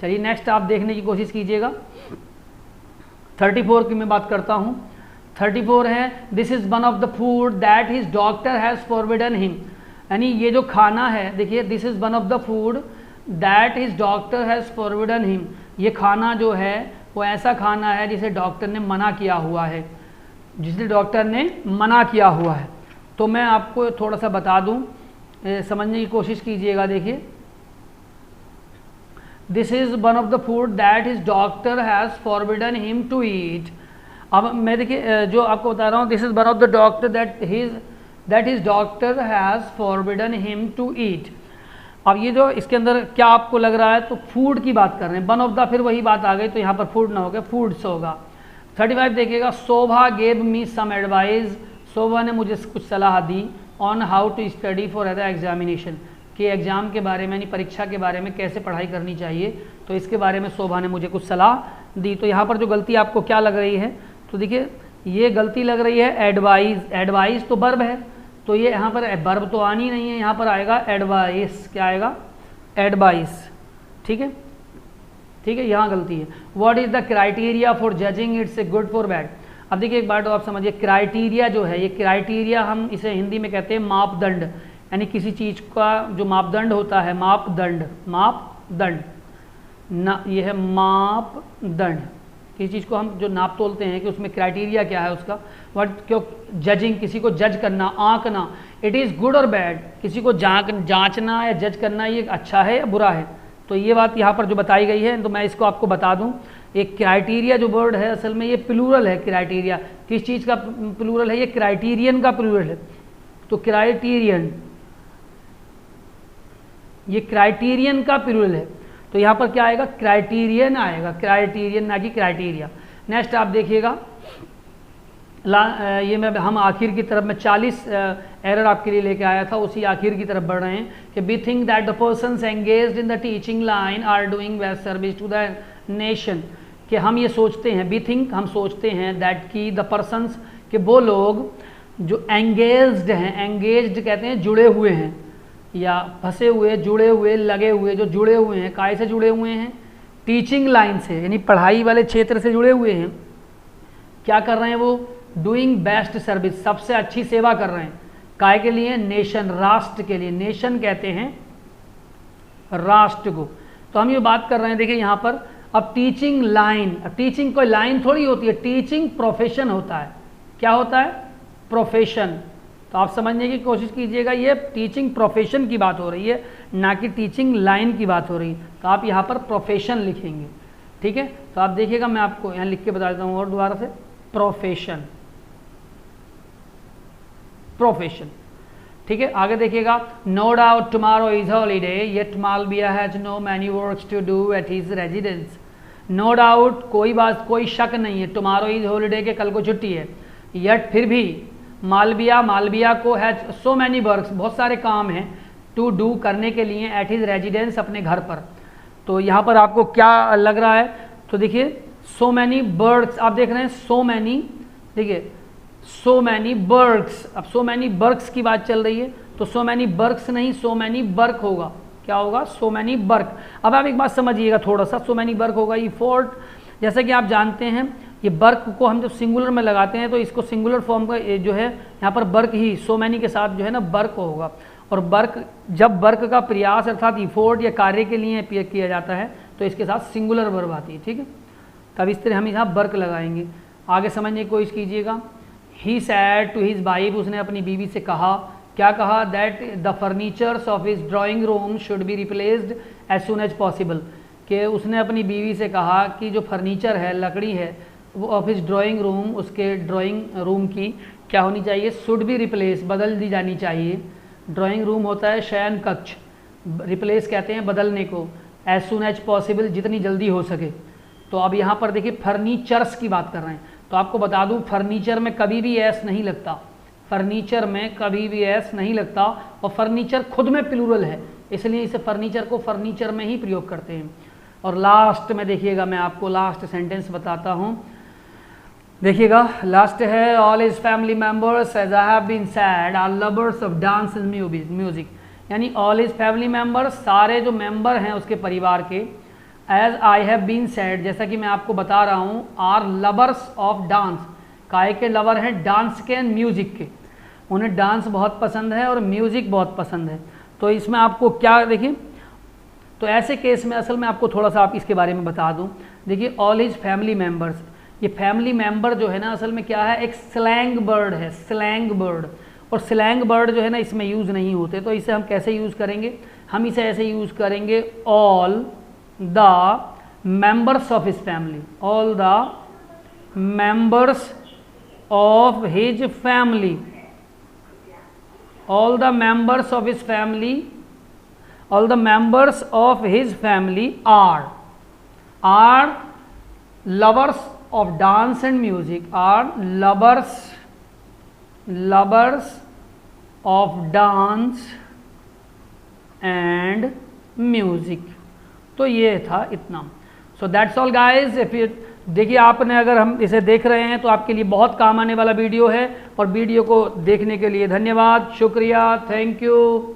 चलिए नेक्स्ट आप देखने की कोशिश कीजिएगा। 34 की मैं बात करता हूँ। 34 है this is one of the food that his doctor has forbidden him, यानी ये जो खाना है, देखिए this is one of the food that his doctor has forbidden him, ये खाना जो है वो ऐसा खाना है जिसे डॉक्टर ने मना किया हुआ है, जिसे डॉक्टर ने मना किया हुआ है। तो मैं आपको थोड़ा सा बता दूं, समझने की कोशिश कीजिएगा। देखिए this is one of the food that his doctor has forbidden him to eat. अब मैं देखिए जो आपको बता रहा हूँ, this is one of the doctor that his doctor has forbidden him to eat. अब ये जो इसके अंदर क्या आपको लग रहा है, तो फूड की बात कर रहे हैं, वन ऑफ द, फिर वही बात आ गई, तो यहाँ पर फूड ना होगा, फूड्स होगा। 35 देखिएगा, शोभा गेव मी सम एडवाइस, शोभा ने मुझे कुछ सलाह दी on how to study for other examination, कि एग्ज़ाम के बारे में यानी परीक्षा के बारे में कैसे पढ़ाई करनी चाहिए, तो इसके बारे में शोभा ने मुझे कुछ सलाह दी। तो यहाँ पर जो गलती आपको क्या लग रही है, तो देखिए ये गलती लग रही है एडवाइस, एडवाइस तो वर्ब है, तो ये यहाँ पर वर्ब तो आनी नहीं है, यहाँ पर आएगा एडवाइस, क्या आएगा एडवाइस, ठीक है, ठीक है, यहाँ गलती है। What is the criteria for judging it's a good for bad. अब देखिए एक बात तो आप समझिए, क्राइटेरिया जो है, ये क्राइटेरिया हम इसे हिंदी में कहते हैं मापदंड, यानी किसी चीज़ का जो मापदंड होता है, मापदंड, मापदंड ना, ये है मापदंड, किसी चीज़ को हम जो नाप तोलते हैं कि उसमें क्राइटेरिया क्या है उसका। व्हाट, क्यों जजिंग, किसी को जज करना, आंकना, इट इज़ गुड और बैड, किसी को जांचना या जज करना, ये अच्छा है या बुरा है। तो ये बात यहाँ पर जो बताई गई है, तो मैं इसको आपको बता दूँ, एक क्राइटेरिया जो वर्ड है असल में ये प्लूरल है। क्राइटेरिया किस चीज़ का प्लूरल है, ये क्राइटेरियन का प्लूरल है। तो क्राइटेरियन, ये क्राइटेरियन का प्लूरल है, तो यहाँ पर क्या आएगा, क्राइटेरियन आएगा, क्राइटेरियन ना कि क्राइटेरिया। नेक्स्ट आप देखिएगा, ये मैं हम आखिर की तरफ में 40 एरर आपके लिए लेके आया था, उसी आखिर की तरफ बढ़ रहे हैं कि we think that the persons engaged in the teaching line are doing best service to the nation, कि हम ये सोचते हैं, वी थिंक हम सोचते हैं, दैट की द पर्सन्स, कि वो लोग जो एंगेज्ड हैं, एंगेज्ड कहते हैं जुड़े हुए हैं या फंसे हुए, जुड़े हुए, लगे हुए, जो जुड़े हुए हैं, काय से जुड़े हुए हैं, टीचिंग लाइन से, यानी पढ़ाई वाले क्षेत्र से जुड़े हुए हैं। क्या कर रहे हैं वो, डूइंग बेस्ट सर्विस, सबसे अच्छी सेवा कर रहे हैं, काय के लिए, नेशन, राष्ट्र के लिए, नेशन कहते हैं राष्ट्र को। तो हम ये बात कर रहे हैं, देखिए यहाँ पर, अब टीचिंग लाइन, अब टीचिंग कोई लाइन थोड़ी होती है, टीचिंग प्रोफेशन होता है। क्या होता है, प्रोफेशन। तो आप समझने की कोशिश कीजिएगा, ये टीचिंग प्रोफेशन की बात हो रही है, ना कि टीचिंग लाइन की बात हो रही है। तो आप यहाँ पर प्रोफेशन लिखेंगे, ठीक है। तो आप देखिएगा, मैं आपको यहाँ लिख के बता देता हूँ और दोबारा से, प्रोफेशन, प्रोफेशन, ठीक है। आगे देखिएगा, no doubt tomorrow is holiday yet Malviya has no many works to do at his residence. No doubt, कोई बात, कोई शक नहीं है, टुमारो इज हॉलीडे के कल को छुट्टी है, येट फिर भी, मालविया, मालविया को हैज सो मैनी वर्क्स, बहुत सारे काम हैं, टू डू करने के लिए, एट हिज रेजिडेंस, अपने घर पर। तो यहाँ पर आपको क्या लग रहा है, तो देखिए सो मैनी बर्ड्स, आप देख रहे हैं सो मैनी, देखिए सो मैनी बर्ड्स, अब सो मैनी बर्क्स की बात चल रही है, तो सो मैनी बर्क्स नहीं, सो मैनी बर्क होगा, क्या होगा, सो मैनी बर्क। अब आप एक बात समझिएगा थोड़ा सा, सो मैनी बर्क होगा, ये फोर्ट, जैसा कि आप जानते हैं, ये बर्क को हम जब सिंगुलर में लगाते हैं तो इसको सिंगुलर फॉर्म का जो है यहाँ पर बर्क ही, सो मैनी के साथ जो है ना बर्क होगा। और बर्क, जब बर्क का प्रयास अर्थात इफोर्ट या कार्य के लिए किया जाता है तो इसके साथ सिंगुलर वर्ब आती है, ठीक है। तब इस तरह हम यहाँ बर्क लगाएंगे। आगे समझने की कोशिश कीजिएगा, he said to his wife, उसने अपनी बीवी से कहा, क्या कहा, that the furnitures of his drawing room should be replaced as soon as possible, कि उसने अपनी बीवी से कहा कि जो फर्नीचर है, लकड़ी है, वो ऑफ हिज ड्राइंग रूम, उसके ड्राइंग रूम की क्या होनी चाहिए, शुड बी रिप्लेस, बदल दी जानी चाहिए। ड्राइंग रूम होता है शयन कक्ष, रिप्लेस कहते हैं बदलने को, एज सुन एज पॉसिबल, जितनी जल्दी हो सके। तो अब यहाँ पर देखिए फर्नीचर्स की बात कर रहे हैं, तो आपको बता दूं फर्नीचर में कभी भी एस नहीं लगता, फर्नीचर में कभी भी एस नहीं लगता, और फर्नीचर खुद में प्लूरल है, इसलिए इसे फर्नीचर को फर्नीचर में ही प्रयोग करते हैं। और लास्ट में देखिएगा, मैं आपको लास्ट सेंटेंस बताता हूँ, देखिएगा लास्ट है, all his family members as I have been said are lovers of dance and music, यानी ऑल इज फैमिली मेम्बर्स, सारे जो मेंबर हैं उसके परिवार के, as I have been said, जैसा कि मैं आपको बता रहा हूँ, आर लवर्स ऑफ डांस, काय के लवर हैं? डांस के एंड म्यूजिक के। उन्हें डांस बहुत पसंद है और म्यूजिक बहुत पसंद है। तो इसमें आपको क्या देखिए, तो ऐसे केस में असल में आपको थोड़ा सा आप इसके बारे में बता दूं। देखिए ऑल हिज फैमिली मेम्बर्स, ये फैमिली मेम्बर जो है ना असल में क्या है, एक स्लैंग वर्ड है, स्लैंग वर्ड। और स्लैंग वर्ड जो है ना इसमें यूज़ नहीं होते, तो इसे हम कैसे यूज़ करेंगे, हम इसे ऐसे यूज़ करेंगे all the members of his family, all the members of his family, all the members of his family, all the members of his family are lovers of dance and music, are lovers of dance and music। तो ये था इतना। So that's all guys. फिर देखिए आपने अगर हम इसे देख रहे हैं तो आपके लिए बहुत काम आने वाला वीडियो है, और वीडियो को देखने के लिए धन्यवाद, शुक्रिया, थैंक यू।